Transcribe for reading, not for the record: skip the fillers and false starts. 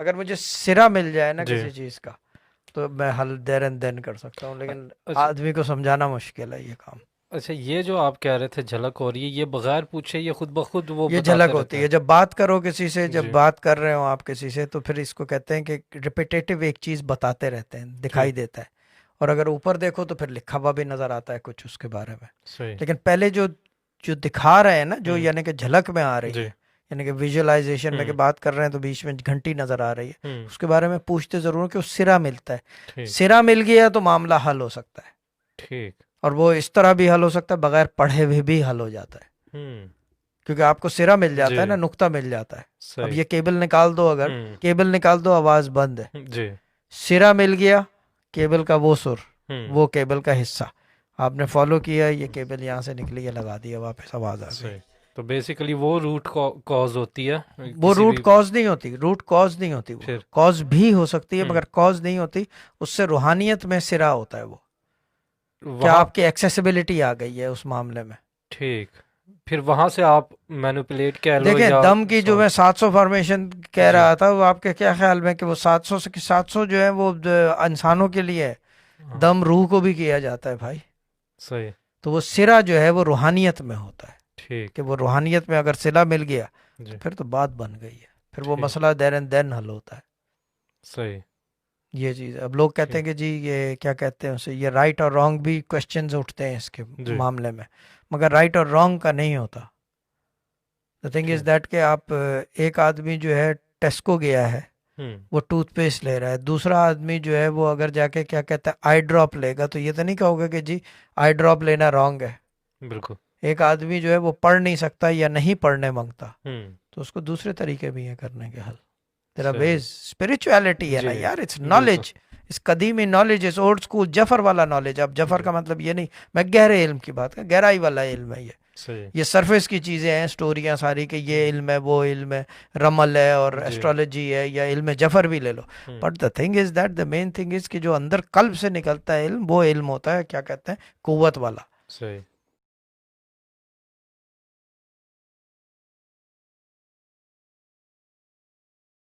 अगर मुझे सिरा मिल जाए ना जी। किसी चीज़ का तो मैं हल देर एंड देन कर सकता हूँ, लेकिन अच्छा। आदमी को समझाना मुश्किल है ये काम। अच्छा, ये जो आप कह रहे थे झलक हो रही है, ये बगैर पूछे ये खुद ब खुद वो ये झलक बताते होती रहता है है? जब बात करो किसी से, जब जी। बात कर रहे हो आप किसी से, तो फिर इसको कहते हैं कि रिपीटेटिव एक चीज़ बताते रहते हैं, दिखाई ठीक। देता है। और अगर ऊपर देखो तो फिर लिखा हुआ भी नजर आता है कुछ उसके बारे में। सही। लेकिन पहले जो जो दिखा रहे हैं ना, जो हम्म। यानी कि झलक में आ रही जी। है, यानी कि विजुअलाइजेशन में कि हम्म। बात कर रहे हैं तो बीच में घंटी नजर आ रही है, हम्म। उसके बारे में पूछते जरूर हैं कि वो सिरा मिलता है। ठीक। सिरा मिल गया तो मामला हल हो सकता है। ठीक। और वो इस तरह भी हल हो सकता है, बगैर पढ़े हुए भी हल हो जाता है। हम्म। क्योंकि आपको सिरा मिल जी। जाता है ना, नुक्ता मिल जाता है। अब सही। ये केबल निकाल दो, अगर हम्म। केबल निकाल दो आवाज बंद है। जी। सिरा मिल गया, केबल का वो सुर, हम्म। वो केबल का हिस्सा आपने फॉलो किया, ये केबल यहाँ से निकली है, लगा दिया, वापस आवाज आ गई। सही। तो बेसिकली वो रूट कॉज होती है वो किसी रूट भी। कॉज नहीं होती, रूट कॉज नहीं होती, वो फिर। कॉज भी हो सकती है हम्म। मगर कॉज नहीं होती। उससे रूहानियत में सिरा होता है वो। क्या वहाँ। आपकी एक्सेसिबिलिटी आ गई है उस मामले में। ठीक। फिर वहां से आप मैनिपुलेट कह लो देखें, या दम की जो सॉल्व। मैं 700 फॉर्मेशन कह जी। रहा था, वो आपके क्या ख्याल में कि वो 700 से 700 जो है वो इंसानों के लिए है। हाँ। दम रूह को भी किया जाता है भाई। सही। तो वो सिरा जो है वो रूहानियत में होता है। कि ठीक। वो रूहानियत में अगर सिला मिल गया तो जी। फिर तो बात बन गई है। फिर वो ठीक। मसला देर एंड देन हल होता है। सही। ये चीज़ अब लोग कहते ठीक। हैं कि जी ये क्या कहते हैं उसे, ये राइट और रॉन्ग भी क्वेश्चंस उठते हैं इसके जी। मामले में। मगर राइट और रॉन्ग का नहीं होता। द थिंग इज ठीक। दैट कि आप एक आदमी जो है टेस्को गया है, हम्म। वो टूथपेस्ट ले रहा है। दूसरा आदमी जो है वो अगर जाके क्या कहता है आई ड्रॉप लेगा, तो ये तो नहीं कहोगे कि जी आई ड्रॉप लेना रॉन्ग है। बिल्कुल। एक आदमी जो है वो पढ़ नहीं सकता या नहीं पढ़ने मांगता, हम्म। तो उसको दूसरे तरीके भी हैं करने के हल। तेरा सही। वेज स्पिरिचुअलिटी है जी। ना यार, इट्स बिल्कुल। नॉलेज। इस कदीमी नॉलेज, इस ओल्ड स्कूल जफर वाला नॉलेज। अब जफर जी। का मतलब ये नहीं, मैं गहरे इल्म की बात कर, गहराई वाला इल्म है ये। सही। ये सरफेस की चीज़ें हैं, स्टोरियाँ सारी कि ये हम्म। इल्म है, वो इल्म है, रमल है और जी। एस्ट्रोलॉजी है, या इल्म जफर भी ले लो। Hmm. But the thing is that the main thing is कि जो अंदर कल्ब से निकलता है इल्म, वो इल्म होता है क्या कहते हैं, कुव्वत वाला। सही।